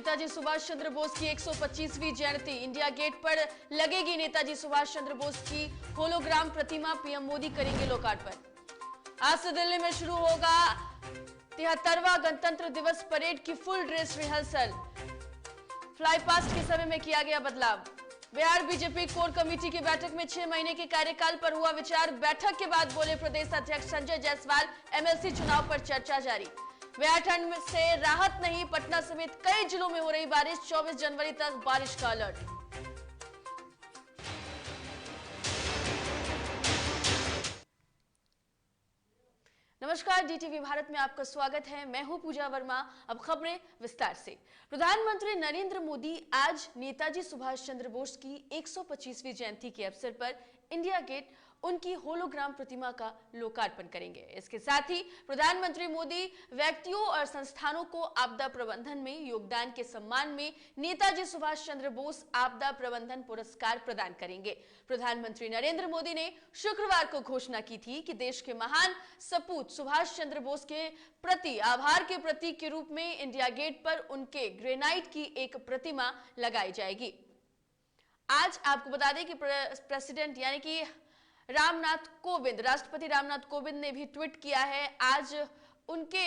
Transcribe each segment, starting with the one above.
नेताजी सुभाष चंद्र बोस की 125वीं जयंती, India gate पर लगेगी नेताजी सुभाष चंद्र बोस की होलोग्राम प्रतिमा, पीएम मोदी करेंगे लोकार्पण। आज से दिल्ली में शुरू होगा 73वां गणतंत्र दिवस परेड की full dress rehearsal. Fly past के समय में किया गया बदलाव। बिहार बीजेपी कोर कमेटी की बैठक में 6 महीने के कार्यकाल पर हुआ विचार। बैठक के बाद बोले प्रदेश अध्यक्ष संजय जायसवाल, एमएलसी चुनाव पर चर्चा जारी। बिहार ठंड से राहत नहीं, पटना समेत कई जिलों में हो रही बारिश, 24 जनवरी तक बारिश का अलर्ट। नमस्कार, डीटीवी भारत में आपका स्वागत है। मैं हूं पूजा वर्मा। अब खबरें विस्तार से। प्रधानमंत्री नरेंद्र मोदी आज नेताजी सुभाष चंद्र बोस की 125वीं जयंती के अवसर पर इंडिया गेट उनकी होलोग्राम प्रतिमा का लोकार्पण करेंगे। इसके साथ ही प्रधानमंत्री मोदी व्यक्तियों और संस्थानों को आपदा प्रबंधन में योगदान के सम्मान में नेताजी सुभाष चंद्र बोस आपदा प्रबंधन पुरस्कार प्रदान करेंगे। प्रधानमंत्री नरेंद्र मोदी ने शुक्रवार को घोषणा की थी कि देश के महान सपूत सुभाष चंद्र बोस के प्रति आभार के प्रतीक के रूप में इंडिया गेट पर उनके ग्रेनाइट की एक प्रतिमा लगाई जाएगी। आज आपको बता दें कि प्रेसिडेंट यानी कि राष्ट्रपति रामनाथ कोविंद ने भी ट्वीट किया है। आज उनके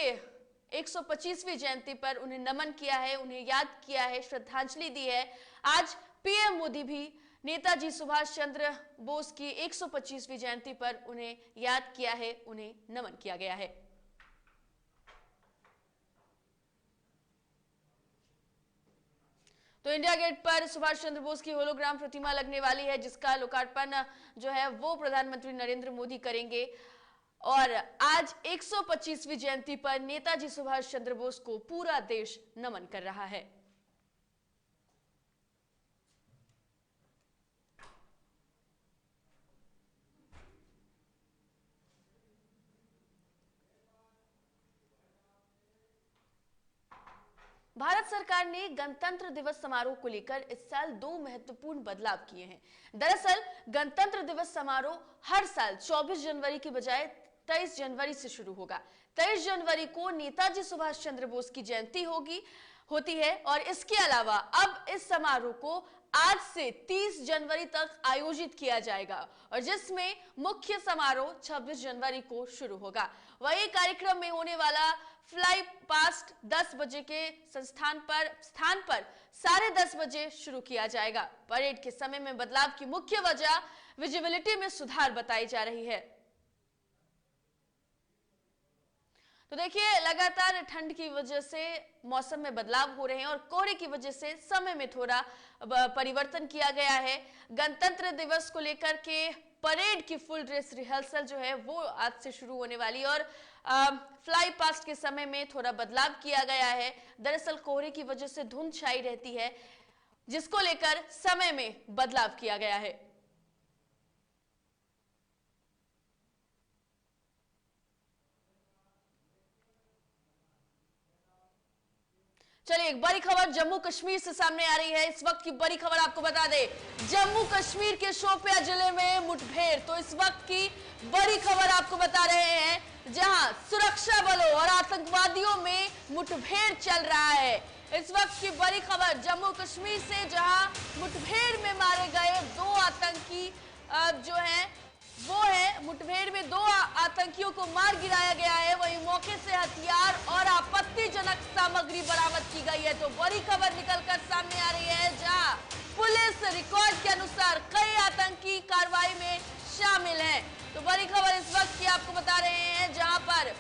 125वीं जयंती पर उन्हें नमन किया है, उन्हें याद किया है, श्रद्धांजलि दी है। आज पीएम मोदी भी नेताजी सुभाष चंद्र बोस की 125वीं जयंती पर उन्हें याद किया है, उन्हें नमन किया गया है। तो इंडिया गेट पर सुभाष चंद्र बोस की होलोग्राम प्रतिमा लगने वाली है, जिसका लोकार्पण जो है वो प्रधानमंत्री नरेंद्र मोदी करेंगे। और आज 125वीं जयंती पर नेताजी सुभाष चंद्र बोस को पूरा देश नमन कर रहा है। भारत सरकार ने गणतंत्र दिवस समारोह को लेकर इस साल 2 महत्वपूर्ण बदलाव किए हैं। दरअसल गणतंत्र दिवस समारोह हर साल 24 जनवरी की बजाय 23 जनवरी से शुरू होगा। 23 जनवरी को नेताजी सुभाष चंद्र बोस की जयंती होती है और इसके अलावा अब इस समारोह को आज से 30 जनवरी तक आयोजित किया जाएगा और जिसमें मुख्य समारोह 26 जनवरी को शुरू होगा। वही कार्यक्रम में होने वाला फ्लाई पास्ट 10 बजे के स्थान पर 10:30 बजे शुरू किया जाएगा। परेड के समय में बदलाव की मुख्य वजह विजिबिलिटी में सुधार बताई जा रही है। तो देखिए, लगातार ठंड की वजह से मौसम में बदलाव हो रहे हैं और कोहरे की वजह से समय में थोड़ा परिवर्तन किया गया है। गणतंत्र दिवस को लेकर के परेड की फुल ड्रेस रिहर्सल जो है वो आज से शुरू होने वाली है और फ्लाई पास्ट के समय में थोड़ा बदलाव किया गया है। दरअसल कोहरे की वजह से धुंध छाई रहती है, जिसको लेकर समय में बदलाव किया गया है। चलिए, एक बड़ी खबर जम्मू कश्मीर से सामने आ रही है। इस वक्त की बड़ी खबर आपको बता दें, जम्मू कश्मीर के शोपियां जिले में मुठभेड़। तो इस वक्त की बड़ी खबर आपको बता रहे हैं, जहां सुरक्षा बलों और आतंकवादियों में मुठभेड़ चल रहा है। इस वक्त की बड़ी खबर जम्मू कश्मीर से, जहां मुठभेड़ में मारे गए 2 आतंकी जो हैं वो है, मुठभेड़ में 2 आतंकियों को मार गिराया गया है। वहीं मौके से हथियार और आपत्तिजनक सामग्री बरामद की गई है। तो बड़ी खबर निकलकर सामने आ रही है, जहां पुलिस रिकॉर्ड के अनुसार कई आतंकी कार्रवाई में शामिल हैं। तो बड़ी खबर इस वक्त की आपको बता रहे हैं, जहां पर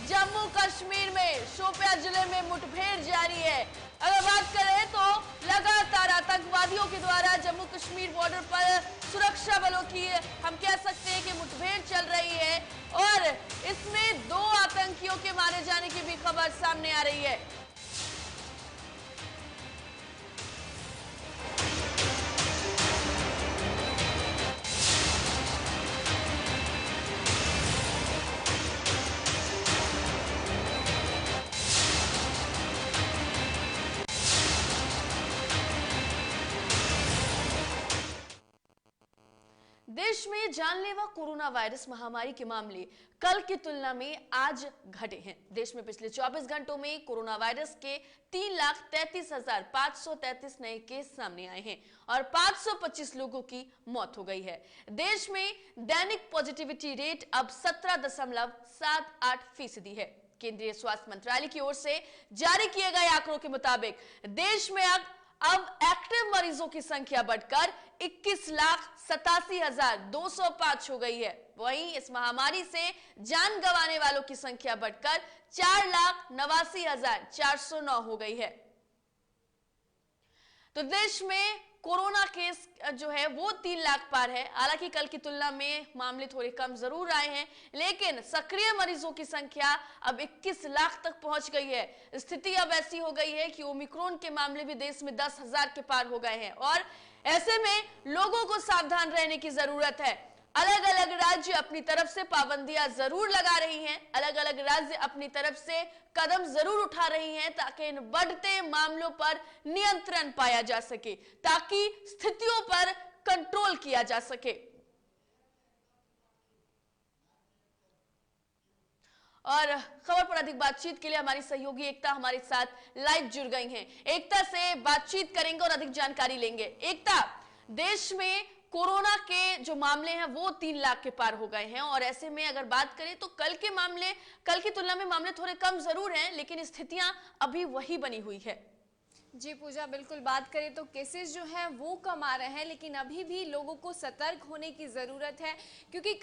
जम्मू कश्मीर में शोपियां जिले में मुठभेड़ जारी है। अगर बात करें तो लगातार आतंकवादियों के द्वारा जम्मू कश्मीर बॉर्डर पर सुरक्षा बलों की हम कह सकते हैं कि मुठभेड़ चल रही है और इसमें 2 आतंकियों के मारे जाने की भी खबर सामने आ रही है। देश में जानलेवा कोरोना वायरस महामारी के मामले कल की तुलना में आज घटे हैं। देश में पिछले 24 घंटों में कोरोना वायरस के 3,33,533 नए केस सामने आए हैं और 525 लोगों की मौत हो गई है। देश में दैनिक पॉजिटिविटी रेट अब 17.78% है। केंद्रीय स्वास्थ्य मंत्रालय की ओर से जारी किए गए आंकड़ों के मुताबिक देश में अब एक्टिव मरीजों की संख्या बढ़कर 21,87,205 हो गई है। वहीं इस महामारी से जान गंवाने वालों की संख्या बढ़कर 4,89,409 हो गई है। तो देश में कोरोना केस जो है वो 3 लाख पार है। हालांकि कल की तुलना में मामले थोड़े कम जरूर आए हैं, लेकिन सक्रिय मरीजों की संख्या अब 21 लाख तक पहुंच गई है। स्थिति अब ऐसी हो गई है कि ओमिक्रॉन के मामले भी देश में 10,000 के पार हो गए हैं और ऐसे में लोगों को सावधान रहने की जरूरत है। अलग अलग राज्य अपनी तरफ से पाबंदियां जरूर लगा रही हैं, अलग अलग राज्य अपनी तरफ से कदम जरूर उठा रही हैं ताकि इन बढ़ते मामलों पर नियंत्रण पाया जा सके, ताकि स्थितियों पर कंट्रोल किया जा सके। और खबर पर अधिक बातचीत के लिए हमारी सहयोगी एकता हमारे साथ लाइव जुड़ गई हैं। एकता से बातचीत करेंगे और अधिक जानकारी लेंगे। एकता, देश में कोरोना के जो मामले हैं वो 3 लाख के पार हो गए हैं और ऐसे में अगर बात करें तो कल की तुलना में मामले थोड़े कम जरूर हैं, लेकिन स्थितियां अभी वही बनी हुई है। जी पूजा, बिल्कुल बात करें तो केसेस जो हैं वो कम आ रहे हैं, लेकिन अभी भी लोगों को सतर्क होने की ज़रूरत है क्योंकि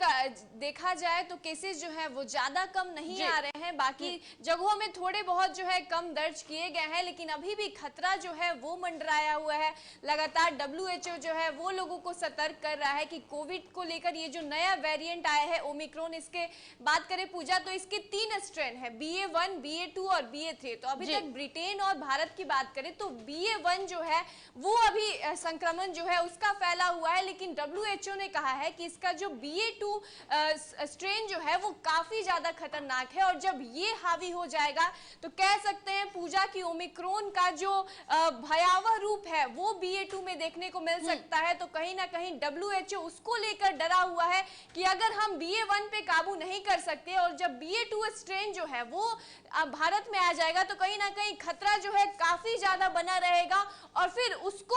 देखा जाए तो केसेस जो हैं वो ज़्यादा कम नहीं आ रहे हैं। बाकी जगहों में थोड़े बहुत जो है कम दर्ज किए गए हैं, लेकिन अभी भी खतरा जो है वो मंडराया हुआ है। लगातार WHO जो है वो लोगों को सतर्क कर रहा है कि कोविड को लेकर ये जो नया वेरिएंट आया है ओमिक्रॉन, इसके बात करें पूजा तो इसके 3 स्ट्रेन है, BA.1, BA.2 और BA.3। तो अभी तक ब्रिटेन और भारत की बात करें तो BA.1 जो है वो अभी संक्रमण जो है उसका फैला हुआ है, लेकिन WHO ने कहा है कि इसका जो BA.2 स्ट्रेन जो है वो काफी ज्यादा खतरनाक है और जब ये हावी हो जाएगा तो कह सकते हैं पूजा की ओमिक्रॉन का जो भयावह रूप है वो BA.2 में देखने को मिल सकता है। तो कहीं ना कहीं WHO उसको लेकर डरा हुआ है कि अगर हम BA.1 पे काबू नहीं कर सकते और जब BA.2 स्ट्रेन जो है वो भारत में आ जाएगा तो कहीं ना कहीं खतरा जो है काफी ज्यादा बना रहेगा और फिर उसको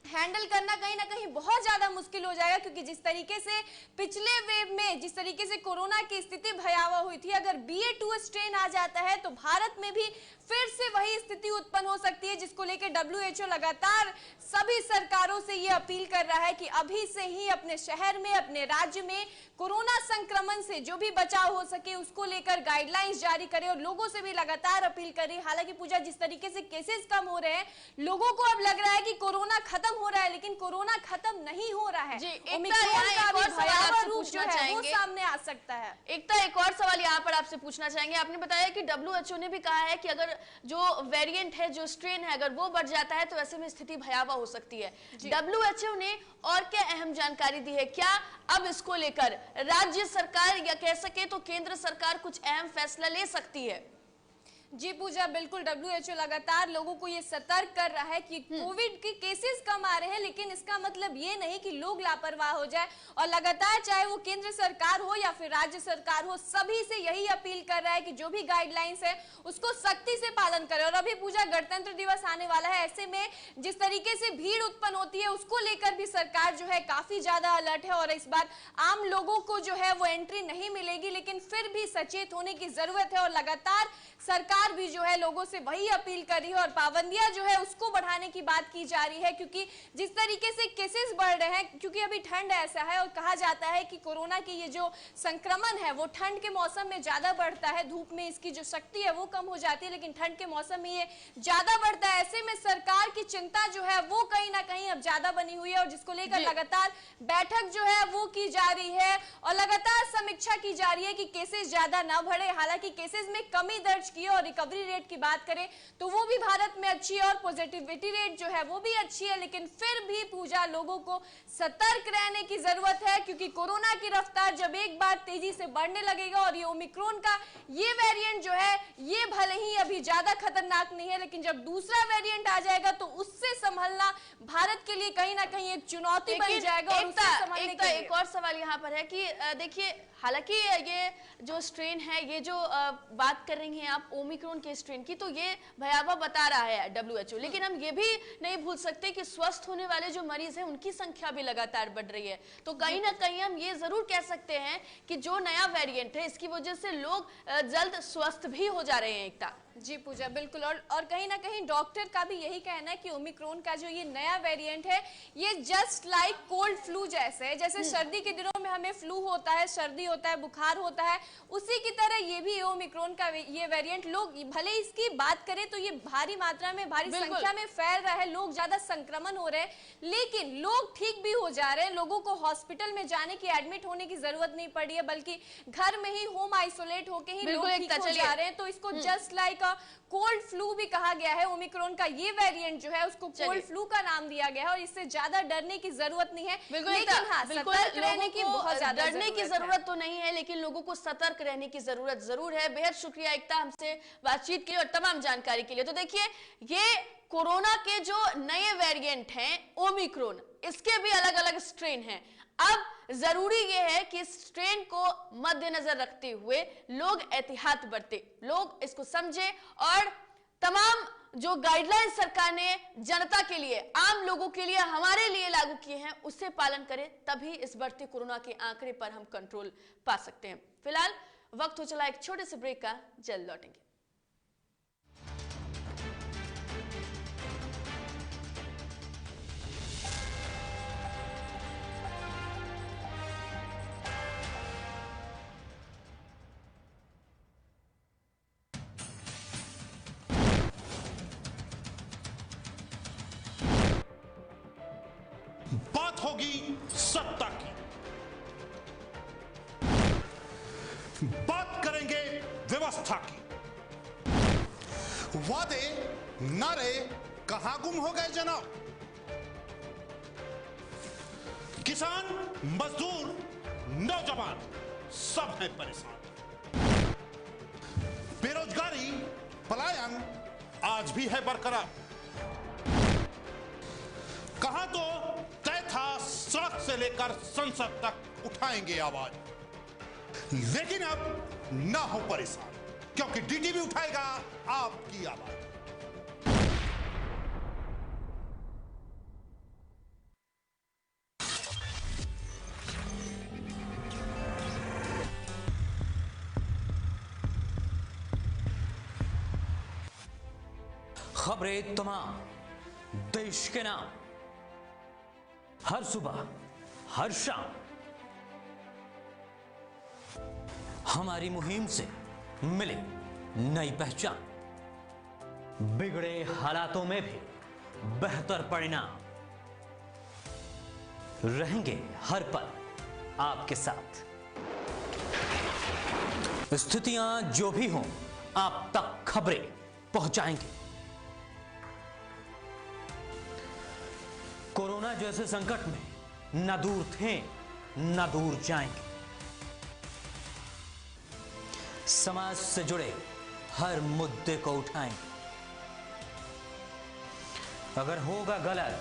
हैंडल करना कहीं ना कहीं बहुत ज्यादा मुश्किल हो जाएगा, क्योंकि जिस तरीके से पिछले वेव में जिस तरीके से कोरोना की स्थिति भयावह हुई थी, अगर BA.2 स्ट्रेन आ जाता है तो भारत में भी फिर से वही स्थिति उत्पन्न हो सकती है, जिसको लेकर WHO लगातार सभी सरकारों से ये अपील कर रहा है कि अभी से ही अपने शहर में, अपने राज्य में कोरोना संक्रमण से जो भी बचाव हो सके उसको लेकर गाइडलाइंस जारी करे और लोगों से भी लगातार अपील करे। हालांकि पूजा, जिस तरीके से केसेस कम हो रहे हैं, लोगों को अब लग रहा है कि कोरोना खत्म हो रहा है, लेकिन कोरोना खत्म नहीं हो रहा है। ओमिक्रॉन का भी भयावह रूप जो है वो सामने आ सकता है। एकता, एक और सवाल यहाँ पर आपसे पूछना चाहेंगे। आपने बताया कि WHO ने भी कहा है कि अगर जो वेरिएंट है, जो स्ट्रेन है, अगर वो बढ़ जाता है तो ऐसे में स्थिति भयावह हो सकती है। WHO ने और क्या अहम जानकारी दी है? क्या अब इसको लेकर राज्य सरकार या कह सके तो केंद्र सरकार कुछ अहम फैसला ले सकती है? जी पूजा, बिल्कुल WHO लगातार लोगों को ये सतर्क कर रहा है कि कोविड के केसेस कम आ रहे हैं, लेकिन इसका मतलब ये नहीं कि लोग लापरवाह हो जाए और लगातार चाहे वो केंद्र सरकार हो या फिर राज्य सरकार हो, सभी से यही अपील कर रहा है कि जो भी गाइडलाइंस है उसको सख्ती से पालन करें। और अभी पूजा गणतंत्र दिवस आने वाला है, ऐसे में जिस तरीके से भीड़ उत्पन्न होती है उसको लेकर भी सरकार जो है काफी ज्यादा अलर्ट है और इस बार आम लोगों को जो है वो एंट्री नहीं मिलेगी, लेकिन फिर भी सचेत होने की जरूरत है और लगातार सरकार भी जो है लोगों से वही अपील कर रही है और पाबंदियां जो है उसको बढ़ाने की बात की जा रही है, क्योंकि जिस तरीके से केसेस बढ़ रहे हैं, क्योंकि अभी ठंड ऐसा है और कहा जाता है कि कोरोना की ये जो संक्रमण है वो ठंड के मौसम में ज्यादा बढ़ता है। धूप में इसकी जो शक्ति है वो कम हो जाती है, लेकिन ठंड के मौसम में ये ज्यादा बढ़ता है। ऐसे में सरकार की चिंता जो है वो कहीं ना कहीं अब ज्यादा बनी हुई है और जिसको लेकर लगातार बैठक जो है वो की जा रही है और लगातार समीक्षा की जा रही है कि केसेस ज्यादा ना बढ़े। हालांकि केसेस में कमी दर्ज की और रिकवरी रेट की बात करें तो वो भी भारत में अच्छी है और पॉजिटिविटी रेट जो है वो भी अच्छी है, लेकिन फिर भी पूजा लोगों को सतर्क रहने की जरूरत है, क्योंकि कोरोना की रफ्तार जब एक बार तेजी से बढ़ने लगेगा और ये ओमिक्रॉन का ये वेरिएंट जो है ये भले ही अभी ज्यादा खतरनाक नहीं है, लेकिन जब दूसरा वेरिएंट आ जाएगा तो उससे संभलना भारत के लिए कहीं ना कहीं एक चुनौती बन जाएगा। और उसे समझने के लिए एक और सवाल यहाँ पर है कि देखिए, हालांकि ये जो स्ट्रेन है, ये जो बात कर रही हैं आप ओमिक्रॉन के स्ट्रेन की, तो ये भयावह बता रहा है WHO, लेकिन हम ये भी नहीं भूल सकते कि स्वस्थ होने वाले जो मरीज हैं उनकी संख्या भी लगातार बढ़ रही है। तो कहीं ना कहीं हम ये जरूर कह सकते हैं कि जो नया वेरिएंट है, इसकी वजह से लोग जल्द स्वस्थ भी हो जा रहे हैं। एकता जी पूजा, बिल्कुल। और कहीं ना कहीं डॉक्टर का भी यही कहना है कि ओमिक्रॉन का जो ये नया वेरिएंट है, ये जस्ट लाइक कोल्ड फ्लू जैसे है। जैसे सर्दी के दिनों में हमें फ्लू होता है, सर्दी होता है, बुखार होता है, उसी की तरह ये भी ओमिक्रॉन का ये वेरिएंट, लोग भले इसकी बात करें तो ये भारी मात्रा में, भारी संख्या में फैल रहा है, लोग ज्यादा संक्रमण हो रहे हैं, लेकिन लोग ठीक भी हो जा रहे हैं। लोगों को हॉस्पिटल में जाने की, एडमिट होने की जरूरत नहीं पड़ी है, बल्कि घर में ही होम आइसोलेट होके ही लोग ठीक हो जा रहे हैं। तो इसको जस्ट लाइक कोल्ड फ्लू भी कहा गया है। ओमिक्रॉन का ये वेरिएंट जो है, उसको कोल्ड फ्लू का नाम दिया गया है, और इससे ज्यादा डरने की जरूरत नहीं है। लेकिन हाँ, सतर्क रहने की बहुत ज्यादा डरने की जरूरत तो नहीं है, लेकिन लोगों को सतर्क रहने की जरूरत जरूर है। बेहद शुक्रिया एकता हमसे बातचीत के लिए और तमाम जानकारी के लिए। तो देखिए, ये कोरोना के जो नए वेरिएंट हैं ओमिक्रॉन, इसके भी अलग अलग स्ट्रेन हैं। अब जरूरी यह है कि इस स्ट्रेन को मद्देनजर रखते हुए लोग एहतियात बरते, लोग इसको समझे और तमाम जो गाइडलाइन सरकार ने जनता के लिए, आम लोगों के लिए, हमारे लिए लागू किए हैं, उससे पालन करें, तभी इस बढ़ते कोरोना के आंकड़े पर हम कंट्रोल पा सकते हैं। फिलहाल वक्त हो चला एक छोटे से ब्रेक का, जल्द लौटेंगे। बात होगी सत्ता की, बात करेंगे व्यवस्था की। वादे नारे कहां गुम हो गए जनाब? किसान, मजदूर, नौजवान सब हैं परेशान। बेरोजगारी, पलायन आज भी है बरकरार। कहां तो तय था सड़क से लेकर संसद तक उठाएंगे आवाज, लेकिन अब ना हो परेशान, क्योंकि डीडी भी उठाएगा आपकी आवाज। खबरें तमाम, देश के नाम, हर सुबह हर शाम हमारी मुहिम से मिले नई पहचान, बिगड़े हालातों में भी बेहतर परिणाम, रहेंगे हर पल आपके साथ। स्थितियां जो भी हों, आप तक खबरें पहुंचाएंगे। कोरोना जैसे संकट में न दूर थे न दूर जाएंगे। समाज से जुड़े हर मुद्दे को उठाएंगे। अगर होगा गलत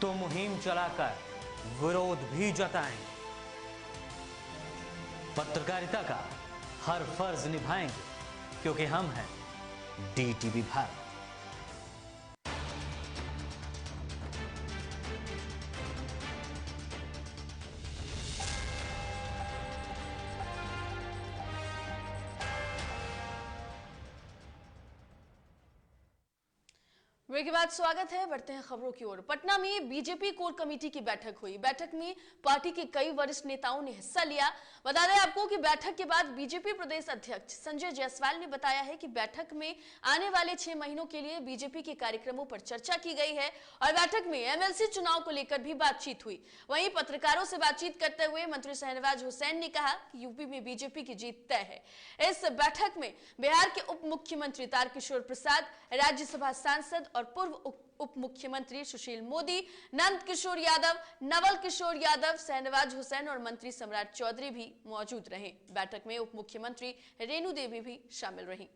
तो मुहिम चलाकर विरोध भी जताएंगे। पत्रकारिता का हर फर्ज निभाएंगे, क्योंकि हम हैं DTV भारत। ब्रेक के बाद स्वागत है, बढ़ते हैं खबरों की ओर। पटना में बीजेपी कोर कमेटी की बैठक हुई। बैठक में पार्टी के कई वरिष्ठ नेताओं ने हिस्सा लिया। बता दें आपको कि बैठक के बाद बीजेपी प्रदेश अध्यक्ष संजय जायसवाल ने बताया है कि बैठक में आने वाले 6 महीनों के लिए बीजेपी के कार्यक्रमों पर चर्चा की गई है और बैठक में MLC चुनाव को लेकर भी बातचीत हुई। वहीं पत्रकारों से बातचीत करते हुए मंत्री शहनवाज हुसैन ने कहा कि यूपी में बीजेपी की जीत तय है। इस बैठक में बिहार के उप मुख्यमंत्री तारकिशोर प्रसाद, राज्यसभा सांसद और पूर्व उप मुख्यमंत्री सुशील मोदी, नंद किशोर यादव, नवल किशोर यादव, शहनवाज हुसैन और मंत्री सम्राट चौधरी भी मौजूद रहे। बैठक में उप मुख्यमंत्री रेणु देवी भी शामिल रहीं।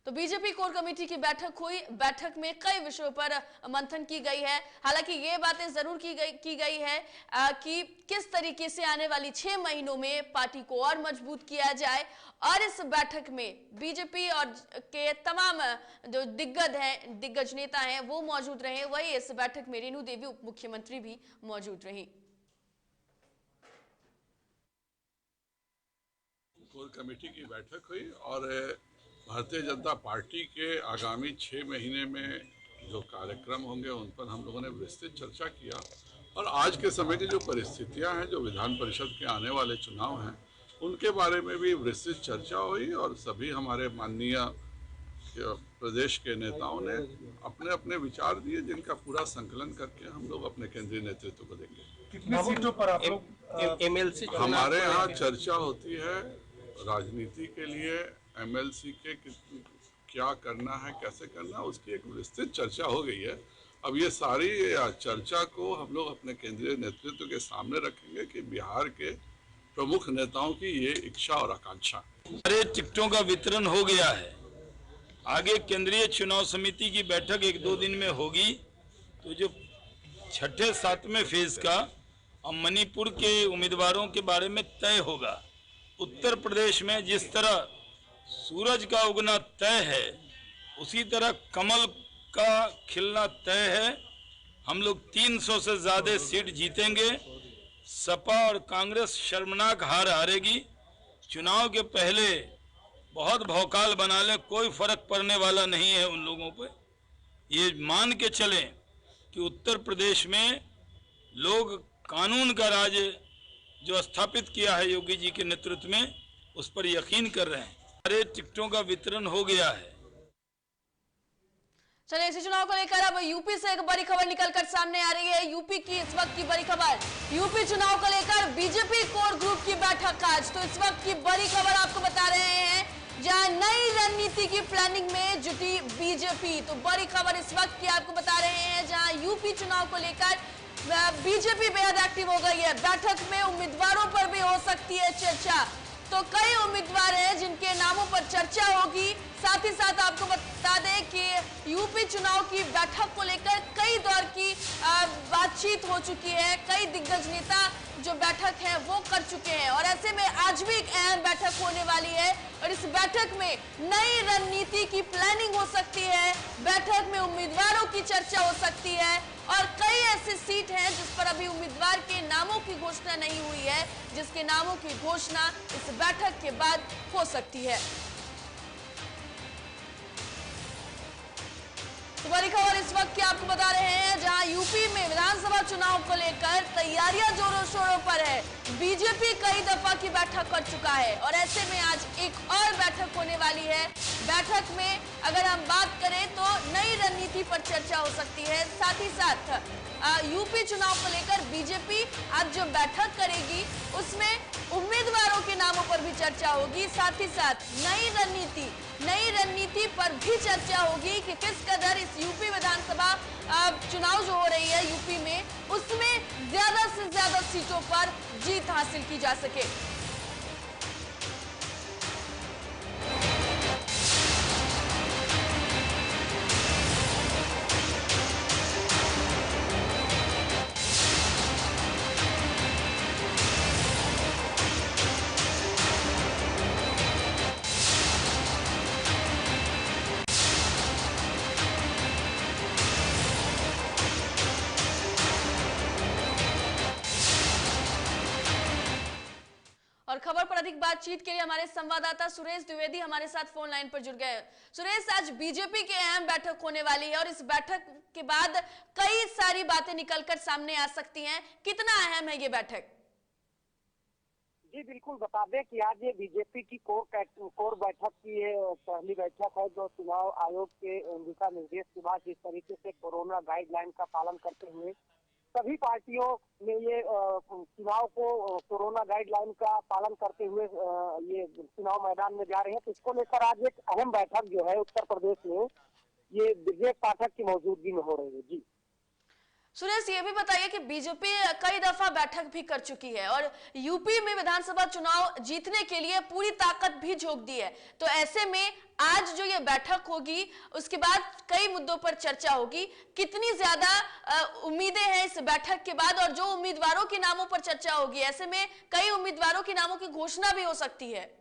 तो बीजेपी कोर कमेटी की बैठक हुई। बैठक में कई विषयों पर मंथन की गई है। हालांकि ये बातें जरूर की गई है कि किस तरीके से आने वाली 6 महीनों में पार्टी को और मजबूत किया जाए। और इस बैठक में बीजेपी और के तमाम जो दिग्गज नेता हैं वो मौजूद रहे। वही इस बैठक में रेणु देवी उप मुख्यमंत्री भी मौजूद रही। कोर कमेटी की बैठक हुई और भारतीय जनता पार्टी के आगामी 6 महीने में जो कार्यक्रम होंगे उन पर हम लोगों ने विस्तृत चर्चा किया। और आज के समय की जो परिस्थितियां हैं, जो विधान परिषद के आने वाले चुनाव हैं, उनके बारे में भी विस्तृत चर्चा हुई। और सभी हमारे माननीय प्रदेश के नेताओं ने अपने अपने विचार दिए, जिनका पूरा संकलन करके हम लोग अपने केंद्रीय नेतृत्व को देंगे। कितनी सीटों पर आप लोग एमएलसी हमारे यहाँ चर्चा होती है राजनीति के लिए एमएलसी के क्या करना है, कैसे करना है, उसकी एक विस्तृत चर्चा हो गई है। अब ये सारी चर्चा को हम लोग अपने केंद्रीय नेतृत्व के सामने रखेंगे कि बिहार के प्रमुख नेताओं की ये इच्छा और आकांक्षा। सारे टिकटों का वितरण हो गया है। आगे केंद्रीय चुनाव समिति की बैठक 1-2 दिन में होगी, तो जो 6-7वें फेज का अब मणिपुर के उम्मीदवारों के बारे में तय होगा। उत्तर प्रदेश में जिस तरह सूरज का उगना तय है, उसी तरह कमल का खिलना तय है। हम लोग 300 से ज्यादा सीट जीतेंगे। सपा और कांग्रेस शर्मनाक हार हारेगी। चुनाव के पहले बहुत भौकाल बना ले, कोई फर्क पड़ने वाला नहीं है उन लोगों पे। ये मान के चलें कि उत्तर प्रदेश में लोग कानून का राज जो स्थापित किया है योगी जी के नेतृत्व में, उस पर यकीन कर रहे हैं। सारे टिकटों का वितरण हो गया है। चलिए, इसी चुनाव को लेकर अब यूपी से एक बड़ी खबर निकलकर सामने आ रही है। यूपी की इस वक्त की बड़ी खबर, यूपी चुनाव को लेकर बीजेपी कोर ग्रुप की बैठक आज। तो इस वक्त की बड़ी खबर आपको बता रहे हैं, जहां नई रणनीति की प्लानिंग में जुटी बीजेपी। तो बड़ी खबर इस वक्त की आपको बता रहे हैं, जहां यूपी चुनाव को लेकर बीजेपी बेहद एक्टिव हो गई है। बैठक में उम्मीदवारों पर भी हो सकती है चर्चा। तो कई उम्मीदवार हैं जिनके नामों पर चर्चा होगी। साथ ही साथ आपको बता दें कि यूपी चुनाव की बैठक को लेकर कई दौर की बातचीत हो चुकी है। कई दिग्गज नेता जो बैठक है वो कर चुके हैं, और ऐसे में आज भी एक अहम बैठक होने वाली है। और इस बैठक में नई रणनीति की प्लानिंग हो सकती है, बैठक में उम्मीदवारों की चर्चा हो सकती है, और कई ऐसी सीट हैं जिस पर अभी उम्मीदवार के नामों की घोषणा नहीं हुई है, जिसके नामों की घोषणा इस बैठक के बाद हो सकती है। तो बड़ी खबर इस वक्त की आपको बता रहे हैं, जहां यूपी में विधानसभा चुनाव को लेकर तैयारियां जोरों शोरों पर है। बीजेपी कई दफा की बैठक कर चुका है, और ऐसे में आज एक और बैठक होने वाली है। बैठक में अगर हम बात करें तो नई रणनीति पर चर्चा हो सकती है। साथ ही साथ यूपी चुनाव को लेकर बीजेपी आज जो बैठक करेगी उसमें उम्मीदवारों के नामों पर भी चर्चा होगी। साथ ही साथ नई रणनीति पर भी चर्चा होगी कि किस कदर इस यूपी विधानसभा चुनाव जो हो रही है यूपी में, उसमें ज्यादा से ज्यादा सीटों पर जीत हासिल की जा सके। और खबर पर अधिक बातचीत के लिए हमारे संवाददाता सुरेश द्विवेदी हमारे साथ फोन लाइन पर जुड़ गए। सुरेश, आज बीजेपी की अहम बैठक होने वाली है, और इस बैठक के बाद कई सारी बातें निकलकर सामने आ सकती हैं। कितना अहम है ये बैठक? जी बिल्कुल, बता दें कि आज ये बीजेपी की कोर बैठक की पहली बैठक है, जो चुनाव आयोग के दिशा निर्देश के बाद जिस तरीके से कोरोना गाइडलाइन का पालन करते हुए सभी पार्टियों में ये चुनाव को कोरोना गाइडलाइन का पालन करते हुए ये चुनाव मैदान में जा रहे हैं। तो इसको लेकर आज एक अहम बैठक जो है उत्तर प्रदेश में ये ब्रजेश पाठक की मौजूदगी में हो रही है। जी सुरेश, ये भी बताइए कि बीजेपी कई दफा बैठक भी कर चुकी है और यूपी में विधानसभा चुनाव जीतने के लिए पूरी ताकत भी झोंक दी है, तो ऐसे में आज जो ये बैठक होगी उसके बाद कई मुद्दों पर चर्चा होगी। कितनी ज्यादा उम्मीदें हैं इस बैठक के बाद, और जो उम्मीदवारों के नामों पर चर्चा होगी, ऐसे में कई उम्मीदवारों के नामों की घोषणा भी हो सकती है।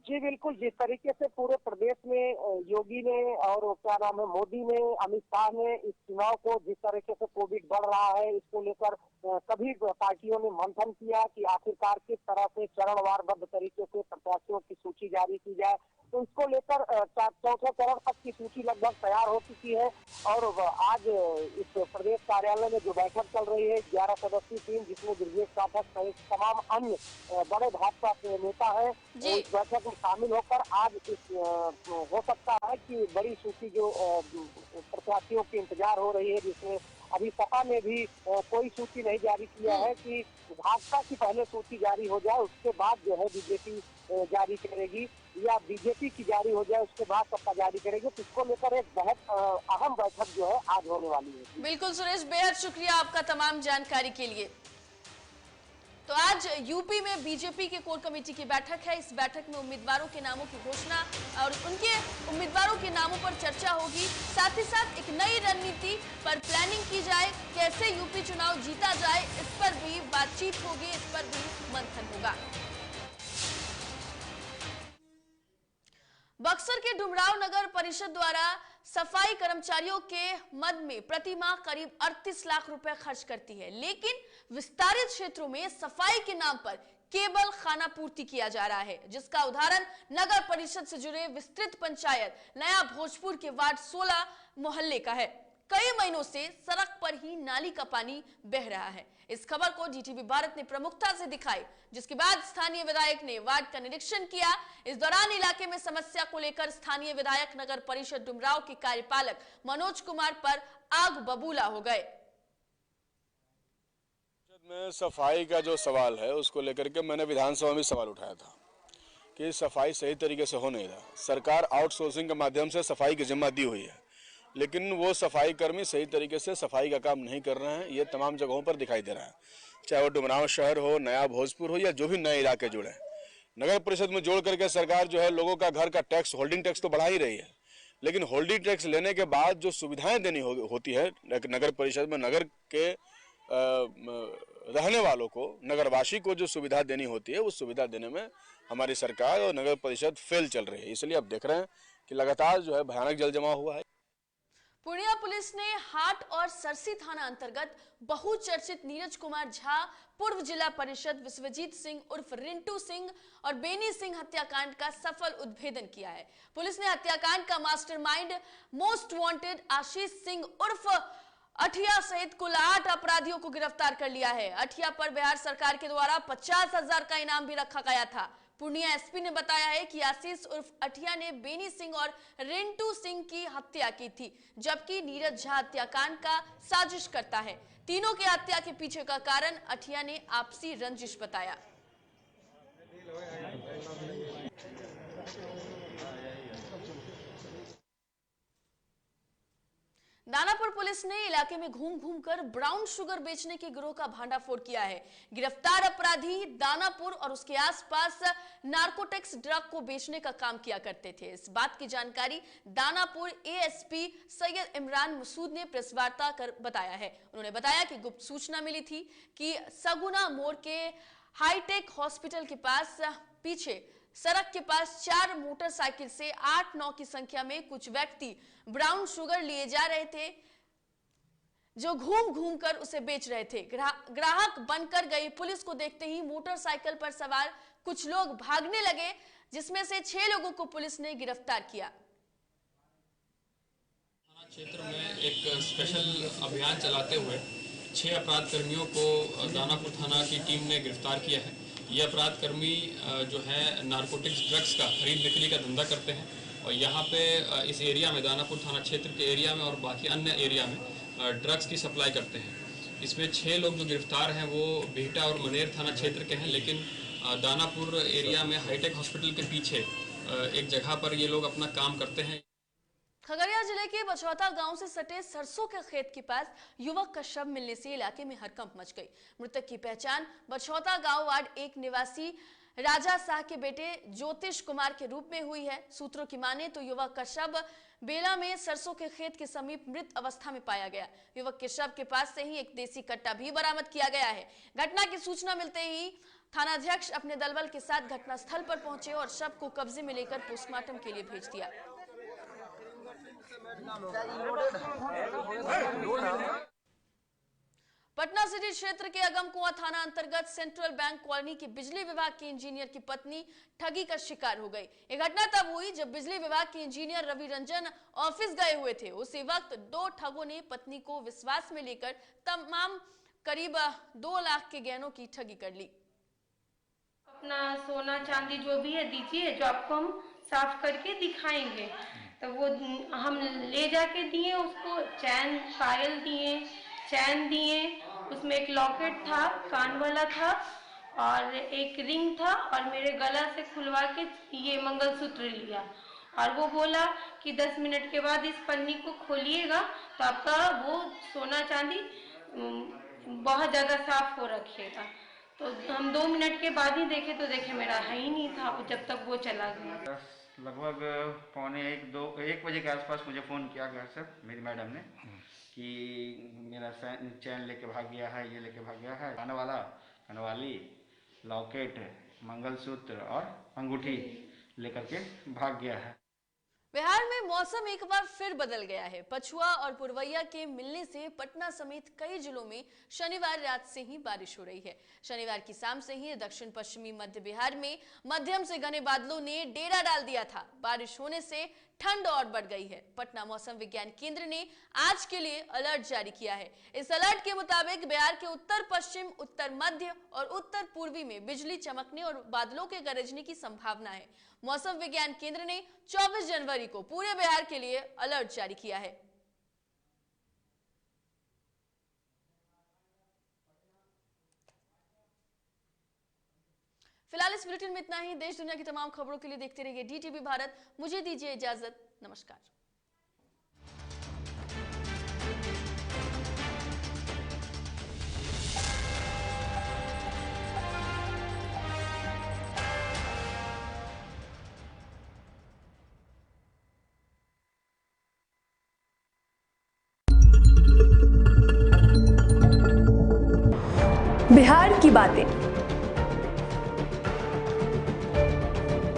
जी बिल्कुल, जिस तरीके से पूरे प्रदेश में योगी ने और क्या नाम है मोदी ने, अमित शाह ने इस चुनाव को जिस तरीके से कोविड बढ़ रहा है इसको लेकर सभी पार्टियों ने मंथन किया कि आखिरकार किस तरह से चरणवारबद्ध तरीके से प्रत्याशियों की सूची जारी की जाए, तो इसको लेकर चौथे चरण तक की सूची लगभग तैयार हो चुकी है। और आज इस प्रदेश कार्यालय में जो बैठक चल रही है 11 सदस्यीय टीम, जिसमें ब्रजेश पाठक सहित तमाम अन्य बड़े भाजपा के नेता है, इस बैठक में शामिल होकर आज हो सकता है कि बड़ी सूची जो प्रत्याशियों की इंतजार हो रही है, जिसमें अभी सपा ने भी कोई सूची नहीं जारी किया है कि भाजपा की पहले सूची जारी हो जाए उसके बाद जो है बीजेपी जारी करेगी, या बीजेपी की जारी हो जाए उसके बाद सपा जारी करेगी। तो इसको लेकर एक बहुत अहम बैठक जो है आज होने वाली है। बिल्कुल सुरेश, बेहद शुक्रिया आपका तमाम जानकारी के लिए। तो आज यूपी में बीजेपी के कोर कमेटी की बैठक है। इस बैठक में उम्मीदवारों के नामों की घोषणा और उनके उम्मीदवारों के नामों पर चर्चा होगी। साथ ही साथ एक नई रणनीति पर प्लानिंग की जाए, कैसे यूपी चुनाव जीता जाए, इस पर भी बातचीत होगी, इस पर भी मंथन होगा। बक्सर के डुमराव नगर परिषद द्वारा सफाई कर्मचारियों के मद में प्रति माह करीब 38 लाख रुपए खर्च करती है, लेकिन विस्तारित क्षेत्रों में सफाई के नाम पर केवल खाना पूर्ति किया जा रहा है, जिसका उदाहरण नगर परिषद से जुड़े विस्तृत पंचायत नया भोजपुर के वार्ड 16 मोहल्ले का है। कई महीनों से सड़क पर ही नाली का पानी बह रहा है। इस खबर को डीटीवी भारत ने प्रमुखता से दिखाई, जिसके बाद स्थानीय विधायक ने वार्ड का निरीक्षण किया। इस दौरान इलाके में समस्या को लेकर स्थानीय विधायक नगर परिषद डुमराव के कार्यपालक मनोज कुमार पर आग बबूला हो गए। में सफाई का जो सवाल है उसको लेकर के मैंने विधानसभा में सवाल उठाया था कि सफाई सही तरीके से हो नहीं रहा। सरकार आउटसोर्सिंग के माध्यम से सफाई की जिम्मा दी हुई है, लेकिन वो सफाई कर्मी सही तरीके से सफाई का काम नहीं कर रहे हैं। ये तमाम जगहों पर दिखाई दे रहा है, चाहे वो डुमराव शहर हो, नया भोजपुर हो, या जो भी नए इलाके जुड़े। नगर परिषद में जोड़ करके सरकार जो है लोगों का घर का टैक्स, होल्डिंग टैक्स तो बढ़ा ही रही है, लेकिन होल्डिंग टैक्स लेने के बाद जो सुविधाएं देनी होती है नगर परिषद में, नगर के रहने वालों को, नगरवासी को जो सुविधा देनी होती है उस सुविधा देने में हमारी सरकार और नगर परिषद फेल चल रही है। इसलिए आप देख रहे हैं कि लगातार जो है भयानक जल जमाव हुआ है। पूर्णिया पुलिस ने हाट और सरसी थाना अंतर्गत बहुचर्चित नीरज कुमार झा, पूर्व जिला परिषद विश्वजीत सिंह उर्फ रिंटू सिंह और बेनी सिंह हत्याकांड का सफल उद्भेदन किया है। पुलिस ने हत्याकांड का mastermind most wanted Ashish Singh उर्फ अठिया सहित कुल 8 अपराधियों को गिरफ्तार कर लिया है। अठिया पर बिहार सरकार के द्वारा 50,000 का इनाम भी रखा गया था। पूर्णिया एसपी ने बताया है कि आशीष उर्फ अठिया ने बेनी सिंह और रिंटू सिंह की हत्या की थी, जबकि नीरज झा हत्याकांड का साजिश करता है। तीनों की हत्या के पीछे का कारण अठिया ने आपसी रंजिश बताया। दानापुर पुलिस ने इलाके में घूम घूमकर ब्राउन शुगर बेचने के गिरोह का भांडाफोड़ किया है। गिरफ्तार अपराधी दानापुर और उसके आसपास नार्कोटिक्स ड्रग को बेचने का काम किया करते थे। इस बात की जानकारी दानापुर एएसपी सैयद इमरान मसूद ने प्रेस वार्ता कर बताया है। उन्होंने बताया कि गुप्त सूचना मिली थी कि सगुना मोड़ के हाईटेक हॉस्पिटल के पास पीछे सड़क के पास 4 मोटरसाइकिल से 8-9 की संख्या में कुछ व्यक्ति ब्राउन शुगर लिए जा रहे थे, जो घूम घूम कर उसे बेच रहे थे। ग्राहक बनकर गई पुलिस को देखते ही मोटरसाइकिल पर सवार कुछ लोग भागने लगे, जिसमें से 6 लोगों को पुलिस ने गिरफ्तार किया। थाना क्षेत्र में एक स्पेशल अभियान चलाते हुए 6 अपराध कर्मियों को दानापुर थाना की टीम ने गिरफ्तार किया है। ये अपराध कर्मी जो है नारकोटिक्स ड्रग्स का खरीद बिक्री का धंधा करते हैं और यहाँ पे इस एरिया में, दानापुर थाना क्षेत्र के एरिया में और बाकी अन्य एरिया में ड्रग्स की सप्लाई करते हैं। इसमें 6 लोग जो गिरफ्तार हैं वो बिहटा और मनेर थाना क्षेत्र के हैं, लेकिन दानापुर एरिया में हाईटेक हॉस्पिटल के पीछे एक जगह पर ये लोग अपना काम करते हैं। खगड़िया जिले के बछौता गांव से सटे सरसों के खेत के पास युवक का शव मिलने से इलाके में हड़कंप मच गई। मृतक की पहचान बछौता गांव वार्ड 1 निवासी राजा शाह के बेटे ज्योतिष कुमार के रूप में हुई है। सूत्रों की माने तो युवक का शव बेला में सरसों के खेत के समीप मृत अवस्था में पाया गया। युवक के शव के पास से ही एक देसी कट्टा भी बरामद किया गया है। घटना की सूचना मिलते ही थानाध्यक्ष अपने दलबल के साथ घटनास्थल पर पहुंचे और शव को कब्जे में लेकर पोस्टमार्टम के लिए भेज दिया। पटना सिटी क्षेत्र के अगमकुआं थाना अंतर्गत सेंट्रल बैंक कॉलोनी की बिजली विभाग के इंजीनियर की पत्नी ठगी का शिकार हो गई। ये घटना तब हुई जब बिजली विभाग के इंजीनियर रवि रंजन ऑफिस गए हुए थे। उसी वक्त 2 ठगों ने पत्नी को विश्वास में लेकर तमाम करीब 2 लाख के गहनों की ठगी कर ली। अपना सोना चांदी जो भी है दीजिए, जो आपको हम साफ करके दिखाएंगे। तो वो हम ले जाके दिए उसको, चैन पायल दिए, चैन दिए, उसमें एक लॉकेट था, कान वाला था और एक रिंग था और मेरे गला से खुलवा के ये मंगलसूत्र लिया और वो बोला कि 10 मिनट के बाद इस पन्नी को खोलिएगा तो आपका वो सोना चांदी बहुत ज़्यादा साफ हो रखिएगा। तो हम 2 मिनट के बाद ही देखे तो देखे मेरा है ही नहीं था जब तक वो चला गया। लगभग 1 बजे के आसपास मुझे फ़ोन किया घर से मेरी मैडम ने कि मेरा चैन लेके भाग गया है, ये लेके भाग गया है, कानवाला, कनवाली, लॉकेट, मंगलसूत्र और अंगूठी लेकर के भाग गया है। बिहार में मौसम एक बार फिर बदल गया है। पछुआ और पुरवैया के मिलने से पटना समेत कई जिलों में शनिवार रात से ही बारिश हो रही है। शनिवार की शाम से ही दक्षिण पश्चिमी मध्य बिहार में मध्यम से घने बादलों ने डेरा डाल दिया था। बारिश होने से ठंड और बढ़ गई है। पटना मौसम विज्ञान केंद्र ने आज के लिए अलर्ट जारी किया है। इस अलर्ट के मुताबिक बिहार के उत्तर पश्चिम, उत्तर मध्य और उत्तर पूर्वी में बिजली चमकने और बादलों के गरजने की संभावना है। मौसम विज्ञान केंद्र ने 24 जनवरी को पूरे बिहार के लिए अलर्ट जारी किया है। फिलहाल इस बुलेटिन में इतना ही। देश दुनिया की तमाम खबरों के लिए देखते रहिए DTV भारत। मुझे दीजिए इजाजत। नमस्कार। बिहार की बातें